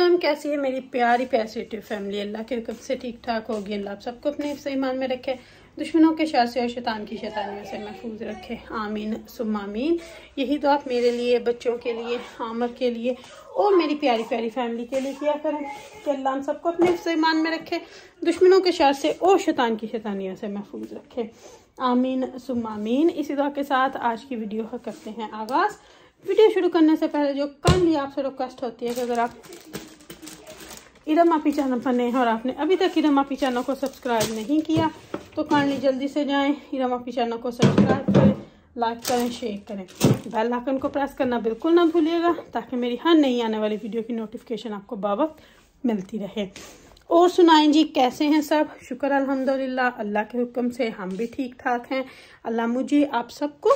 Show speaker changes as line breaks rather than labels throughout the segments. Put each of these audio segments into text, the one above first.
अस्सलाम, कैसी है मेरी प्यारी पैसिटिव फैमिली। अल्लाह के हुक्म से ठीक ठाक होगी। अल्लाह आप सबको अपने हिफ्ज़ ईमान में रखे, दुश्मनों के शर से और शैतान की शैतानियों से महफूज रखे। आमीन सुम्मा आमीन। यही तो आप मेरे लिए, बच्चों के लिए, आमर के लिए और मेरी प्यारी प्यारी फैमिली के लिए किया करें कि अल्लाह हम सबको अपने हिफ्ज़ ईमान में रखे, दुश्मनों के शर से और शैतान की शैतानियों से महफूज रखे। आमीन सुम्मा आमीन। इसी दुआ के साथ आज की वीडियो का करते हैं आगाज़। वीडियो शुरू करने से पहले जो काइंडली आपसे रिक्वेस्ट होती है कि अगर आप इरम आपी चैनल पर नए हैं और आपने अभी तक इरम आपी चैनल को सब्सक्राइब नहीं किया तो काइंडली जल्दी से जाएं, इरम आपी चैनल को सब्सक्राइब करें, लाइक करें, शेयर करें, बेल आइकन को प्रेस करना बिल्कुल ना भूलिएगा ताकि मेरी हर नई आने वाली वीडियो की नोटिफिकेशन आपको बावक्त मिलती रहे। और सुनाएं जी, कैसे हैं सब? शुक्र अल्हम्दुलिल्लाह, अल्लाह के हुक्म से हम भी ठीक ठाक हैं। अल्लाह मुझे आप सबको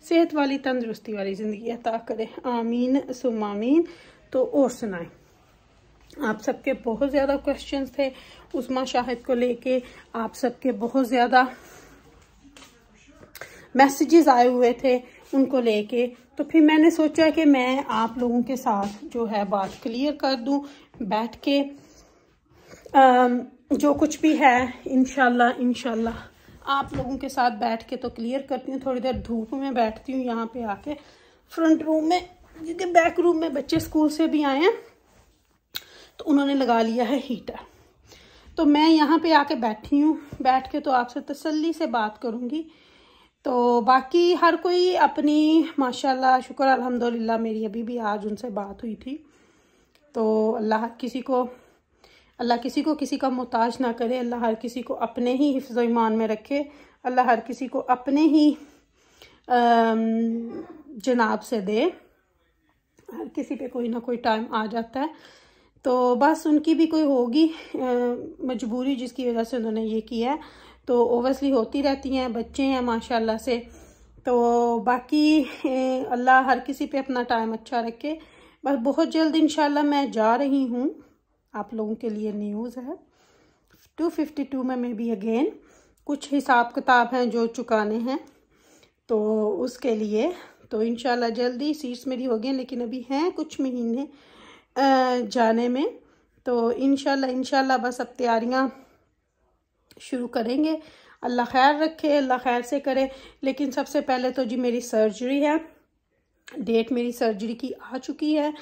सेहत वाली, तंदुरुस्ती वाली ज़िंदगी अता करे। आमीन सुम्मा आमीन। तो और सुनाएं, आप सबके बहुत ज़्यादा क्वेश्चंस थे उस्मा शाहिद को लेके, आप सबके बहुत ज़्यादा मैसेजेस आए हुए थे उनको लेके। तो फिर मैंने सोचा कि मैं आप लोगों के साथ जो है बात क्लियर कर दूं बैठ के। जो कुछ भी है इंशाल्लाह आप लोगों के साथ बैठ के तो क्लियर करती हूँ। थोड़ी देर धूप में बैठती हूँ यहाँ पे आके फ्रंट रूम में, क्योंकि बैक रूम में बच्चे स्कूल से भी आए हैं तो उन्होंने लगा लिया है हीटर। तो मैं यहाँ पे आके बैठी हूँ, बैठ के तो आपसे तसल्ली से बात करूँगी। तो बाकी हर कोई अपनी माशाल्लाह शुक्र अल्हम्दुलिल्लाह, मेरी अभी भी आज उनसे बात हुई थी। तो अल्लाह किसी को किसी का मोहताज ना करे, अल्लाह हर किसी को अपने ही हिफ्ज़ ईमान में रखे, अल्लाह हर किसी को अपने ही जनाब से दे। हर किसी पे कोई ना कोई टाइम आ जाता है, तो बस उनकी भी कोई होगी मजबूरी जिसकी वजह से उन्होंने ये किया है। तो ओवसली होती रहती हैं, बच्चे हैं माशाल्लाह से। तो बाकी अल्लाह हर किसी पे अपना टाइम अच्छा रखे। बस बहुत जल्द इंशाल्लाह मैं जा रही हूँ, आप लोगों के लिए न्यूज़ है। 252 में भी अगेन कुछ हिसाब किताब हैं जो चुकाने हैं, तो उसके लिए तो इंशाल्लाह जल्दी सीट्स मेरी हो गई, लेकिन अभी हैं कुछ महीने जाने में। तो इंशाल्लाह बस अब तैयारियां शुरू करेंगे। अल्लाह खैर रखे, अल्लाह खैर से करे। लेकिन सबसे पहले तो जी मेरी सर्जरी है, डेट मेरी सर्जरी की आ चुकी है।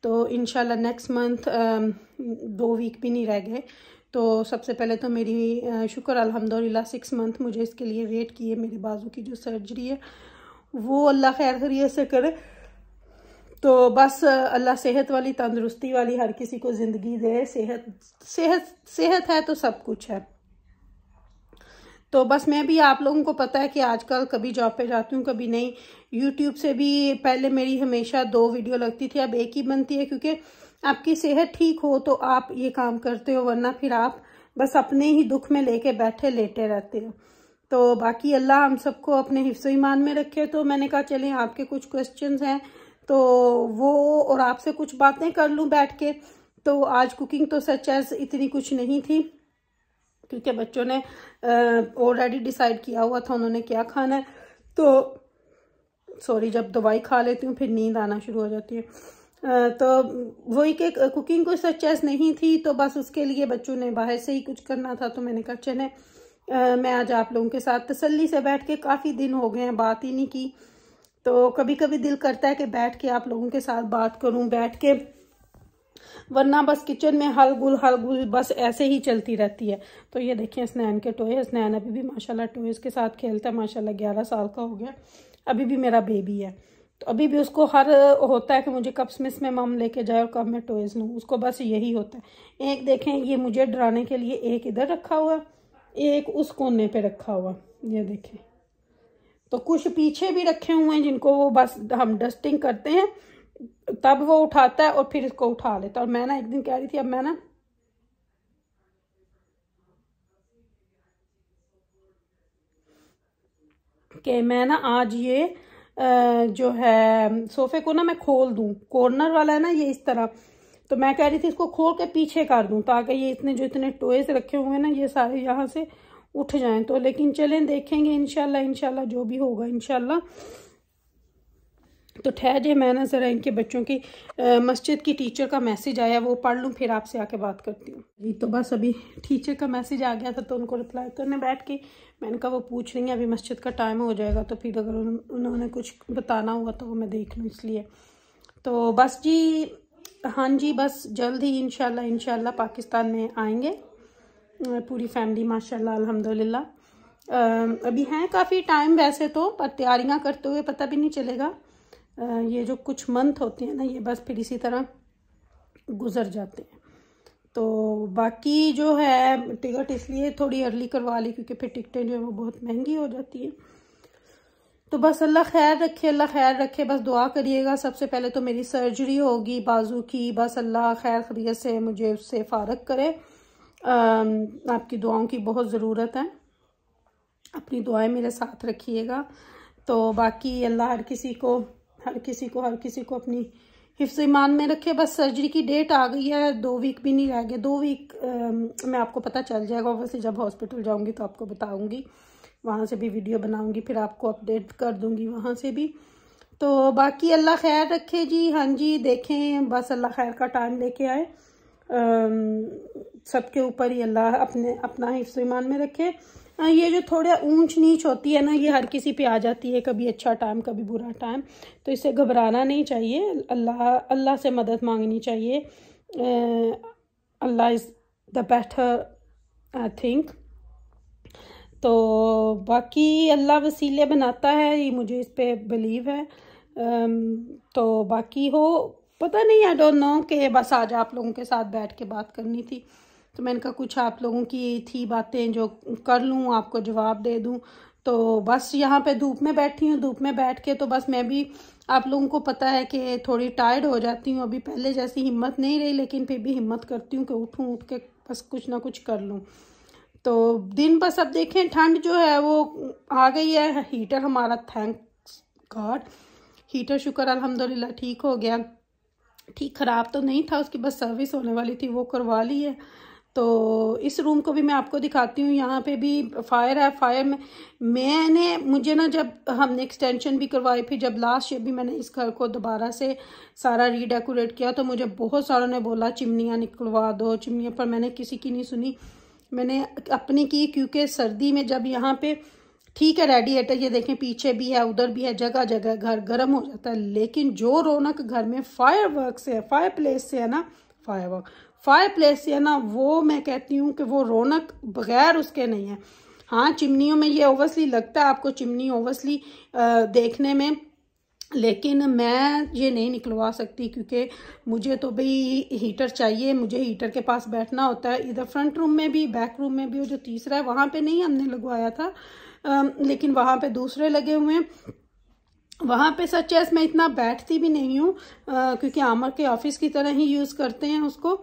तो इंशाल्लाह नेक्स्ट मंथ 2 वीक भी नहीं रह गए। तो सबसे पहले तो मेरी शुक्र अल्हम्दुलिल्लाह 6 मंथ मुझे इसके लिए वेट किए। मेरे बाजू की जो सर्जरी है वो अल्लाह खैर खैरियत से करे। तो बस अल्लाह सेहत वाली, तंदुरुस्ती वाली हर किसी को ज़िंदगी दे। सेहत है तो सब कुछ है। तो बस मैं भी, आप लोगों को पता है कि आजकल कभी जॉब पे जाती हूँ कभी नहीं। यूट्यूब से भी पहले मेरी हमेशा 2 वीडियो लगती थी, अब एक ही बनती है, क्योंकि आपकी सेहत ठीक हो तो आप ये काम करते हो, वरना फिर आप बस अपने ही दुख में लेके बैठे लेटे रहते हो। तो बाकी अल्लाह हम सबको अपने हिफ्ज़ ईमान में रखे। तो मैंने कहा चलें, आपके कुछ क्वेश्चंस हैं तो वो और आपसे कुछ बातें कर लूँ बैठ के। तो आज कुकिंग तो सच एज इतनी कुछ नहीं थी, क्योंकि बच्चों ने ऑलरेडी डिसाइड किया हुआ था उन्होंने क्या खाना है। तो सॉरी, जब दवाई खा लेती हूँ फिर नींद आना शुरू हो जाती है। तो वही कि कुकिंग कोई सच्चेस नहीं थी, तो बस उसके लिए बच्चों ने बाहर से ही कुछ करना था। तो मैंने कहा चले मैं आज आप लोगों के साथ तसल्ली से बैठ के, काफ़ी दिन हो गए हैं बात ही नहीं की। तो कभी कभी दिल करता है कि बैठ के आप लोगों के साथ बात करूं बैठ के, वरना बस किचन में हलगुल बस ऐसे ही चलती रहती है। तो ये देखिए स्नैन के टॉय, स्नैन अभी भी माशाल्लाह टॉयज़ के साथ खेलता है। माशाल्लाह 11 साल का हो गया, अभी भी मेरा बेबी है। तो अभी भी उसको हर होता है कि मुझे कब स्मिस में मम लेके जाए और कब मैं टॉयज़ लूँ, उसको बस यही होता है। एक देखें, ये मुझे डराने के लिए एक इधर रखा हुआ, एक उस कोने पे रखा हुआ, ये देखें। तो कुछ पीछे भी रखे हुए हैं जिनको वो बस हम डस्टिंग करते हैं तब वो उठाता है और फिर इसको उठा लेता है। और मैं ना एक दिन कह रही थी, अब मैं ना आज ये जो है सोफे को ना मैं खोल दूं, कॉर्नर वाला है ना ये इस तरह। तो मैं कह रही थी इसको खोल के पीछे कर दूं ताकि ये इतने टॉयज रखे हुए हैं ना ये सारे यहाँ से उठ जाएं। तो लेकिन चलें देखेंगे इंशाल्लाह जो भी होगा इंशाल्लाह। तो ठहर जाए, मैं ना ज़रा इनके बच्चों की मस्जिद की टीचर का मैसेज आया, वो पढ़ लूँ फिर आपसे आके बात करती हूँ जी। तो बस अभी टीचर का मैसेज आ गया था तो उनको रिप्लाई करने बैठ के मैंने कहा वो पूछ रही हैं अभी मस्जिद का टाइम हो जाएगा तो फिर अगर उन्होंने कुछ बताना हुआ तो वो मैं देख लूँ, इसलिए। तो बस जी, हाँ जी, बस जल्द ही इंशाल्लाह पाकिस्तान में आएंगे पूरी फैमिली माशाल्लाह अल्हम्दुलिल्लाह। अभी हैं काफ़ी टाइम वैसे तो, पर तैयारियां करते हुए पता भी नहीं चलेगा। ये जो कुछ मंथ होते हैं ना, ये बस फिर इसी तरह गुजर जाते हैं। तो बाकी जो है टिकट इसलिए थोड़ी अर्ली करवा ली क्योंकि फिर टिकटें जो है वो बहुत महंगी हो जाती है। तो बस अल्लाह खैर रखे, बस दुआ करिएगा। सबसे पहले तो मेरी सर्जरी होगी बाजू की, बस अल्लाह खैर खैरियत से मुझे उससे फारग करे। आपकी दुआओं की बहुत ज़रूरत है, अपनी दुआएं मेरे साथ रखिएगा। तो बाकी अल्लाह हर किसी को अपनी हिफ्ज़ ईमान में रखे। बस सर्जरी की डेट आ गई है, 2 वीक भी नहीं रह गए, 2 वीक में आपको पता चल जाएगा। वैसे जब हॉस्पिटल जाऊंगी तो आपको बताऊंगी, वहाँ से भी वीडियो बनाऊंगी, फिर आपको अपडेट कर दूंगी वहाँ से भी। तो बाकी अल्लाह खैर रखे जी। हाँ जी, देखें बस अल्लाह खैर का टाइम लेके आए, सबके ऊपर ही अल्लाह अपना हिफ्ज़ ईमान में रखे। ये जो थोड़ा ऊंच नीच होती है ना, ये हर किसी पे आ जाती है, कभी अच्छा टाइम कभी बुरा टाइम, तो इससे घबराना नहीं चाहिए। अल्लाह से मदद मांगनी चाहिए। Allah is the better I think. तो बाकी अल्लाह वसीले बनाता है, ये मुझे इस पे बिलीव है। तो बाकी हो पता नहीं, आई डोंट नो, कि बस आज आप लोगों के साथ बैठ के बात करनी थी तो मैंने कहा कुछ आप लोगों की थी बातें जो कर लूँ, आपको जवाब दे दूँ। तो बस यहाँ पे धूप में बैठी हूँ, धूप में बैठ के तो बस मैं भी, आप लोगों को पता है कि थोड़ी टायर्ड हो जाती हूँ। अभी पहले जैसी हिम्मत नहीं रही, लेकिन फिर भी हिम्मत करती हूँ कि उठ के बस कुछ ना कुछ कर लूँ। तो दिन बस अब देखें, ठंड जो है वो आ गई है। हीटर हमारा थैंक्स गॉड, हीटर शुक्र अल्हम्दुलिल्लाह ठीक हो गया। ठीक ख़राब तो नहीं था, उसकी बस सर्विस होने वाली थी, वो करवा ली है। तो इस रूम को भी मैं आपको दिखाती हूँ। यहाँ पे भी फायर है। फायर में मुझे ना, जब हमने एक्सटेंशन भी करवाई, फिर जब लास्ट ईयर भी मैंने इस घर को दोबारा से सारा रीडेकोरेट किया, तो मुझे बहुत सारों ने बोला चिमनियाँ निकलवा दो, चिमनियाँ, पर मैंने किसी की नहीं सुनी, मैंने अपनी की। क्योंकि सर्दी में जब यहाँ पे ठीक है रेडिएटर, ये देखें पीछे भी है उधर भी है, जगह जगह घर गर्म हो जाता है, लेकिन जो रौनक घर में फायर प्लेस से है ना, फायर प्लेस से है ना, वो मैं कहती हूँ कि वो रौनक बगैर उसके नहीं है। हाँ, चिमनियों में ये ओवसली लगता है आपको, चिमनी ओवसली देखने में, लेकिन मैं ये नहीं निकलवा सकती क्योंकि मुझे तो भाई हीटर चाहिए, मुझे हीटर के पास बैठना होता है। इधर फ्रंट रूम में भी, बैक रूम में भी, वो जो तीसरा है वहाँ पे नहीं हमने लगवाया था, लेकिन वहाँ पे दूसरे लगे हुए हैं। वहाँ पे सच है मैं इतना बैठती भी नहीं हूँ क्योंकि आमर के ऑफिस की तरह ही यूज़ करते हैं उसको।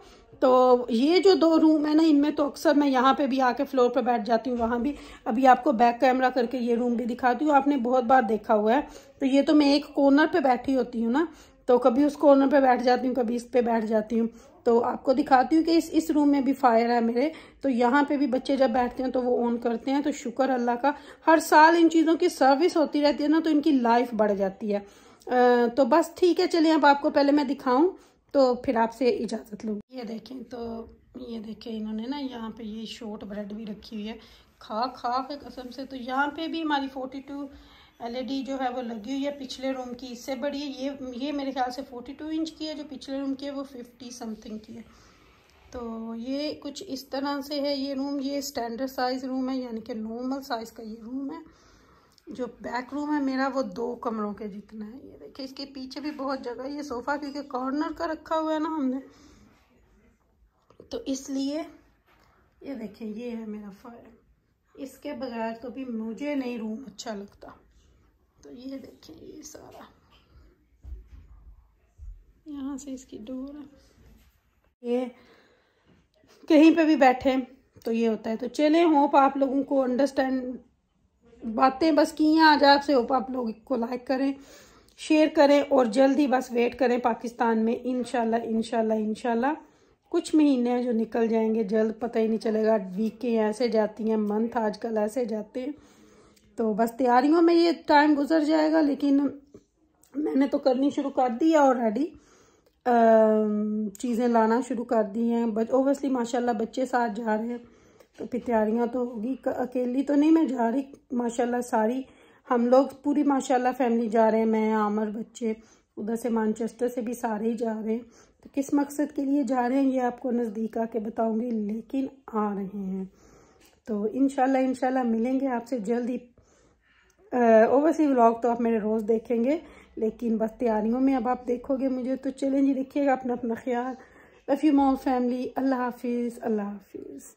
तो ये जो 2 रूम है ना, इनमें तो अक्सर मैं यहाँ पे भी आके फ्लोर पे बैठ जाती हूँ, वहाँ भी। अभी आपको बैक कैमरा करके ये रूम भी दिखाती हूँ, आपने बहुत बार देखा हुआ है। तो ये तो मैं एक कॉर्नर पे बैठी होती हूँ ना, तो कभी उस कॉर्नर पे बैठ जाती हूँ, कभी इस पे बैठ जाती हूँ। तो आपको दिखाती हूँ कि इस रूम में भी फायर है मेरे, तो यहाँ पे भी बच्चे जब बैठते हैं तो वो ऑन करते हैं। तो शुक्र अल्लाह का, हर साल इन चीज़ों की सर्विस होती रहती है ना, तो इनकी लाइफ बढ़ जाती है। तो बस ठीक है, चलिए अब आपको पहले मैं दिखाऊं तो फिर आपसे इजाज़त लूँगी। ये देखें, तो ये देखें इन्होंने ना यहाँ पे ये शॉर्ट ब्रेड भी रखी हुई है, खा के कसम से। तो यहाँ पे भी हमारी 42 LED जो है वो लगी हुई है, पिछले रूम की इससे बड़ी है। ये मेरे ख्याल से 42 इंच की है, जो पिछले रूम की है वो 50 समथिंग की है। तो ये कुछ इस तरह से है ये रूम। ये स्टैंडर्ड साइज़ रूम है, यानी कि नॉर्मल साइज़ का ये रूम है। जो बैक रूम है मेरा वो 2 कमरों के जितना है। ये देखिए, इसके पीछे भी बहुत जगह है। ये सोफ़ा क्योंकि कॉर्नर का रखा हुआ है ना हमने, तो इसलिए ये देखिए ये है मेरा फायर। इसके बगैर तो भी मुझे नहीं रूम अच्छा लगता। तो ये देखें, ये सारा यहाँ से इसकी डोर है। ये कहीं पे भी बैठे तो ये होता है। तो चलें, होप आप लोगों को अंडरस्टैंड बातें बस की हैं आज आपसे। होप आप लोग को लाइक करें, शेयर करें और जल्दी बस वेट करें पाकिस्तान में। इंशाल्लाह कुछ महीने हैं जो निकल जाएंगे जल्द, पता ही नहीं चलेगा। वीकें ऐसे जाती हैं, मंथ आजकल ऐसे जाते हैं। तो बस तैयारियों में ये टाइम गुजर जाएगा, लेकिन मैंने तो करनी शुरू कर दी है ऑलरेडी, चीज़ें लाना शुरू कर दी हैं। बट ओबियसली माशाल्लाह बच्चे साथ जा रहे हैं तो फिर तैयारियाँ तो होगी। अकेली तो नहीं मैं जा रही, माशाल्लाह सारी हम लोग पूरी माशाल्लाह फैमिली जा रहे हैं, मैं, आमर, बच्चे, उधर से मैनचेस्टर से भी सारे ही जा रहे हैं। तो किस मकसद के लिए जा रहे हैं ये आपको नज़दीक आके बताऊंगी, लेकिन आ रहे हैं तो इंशाल्लाह मिलेंगे आपसे जल्दी। ओवरसी व्लॉग तो आप मेरे रोज़ देखेंगे, लेकिन बस तैयारियों में अब आप देखोगे मुझे। तो चलें जी, रखिएगा अपना ख्याल। Love you mom family. अल्लाह हाफिज़, अल्लाह हाफिज़।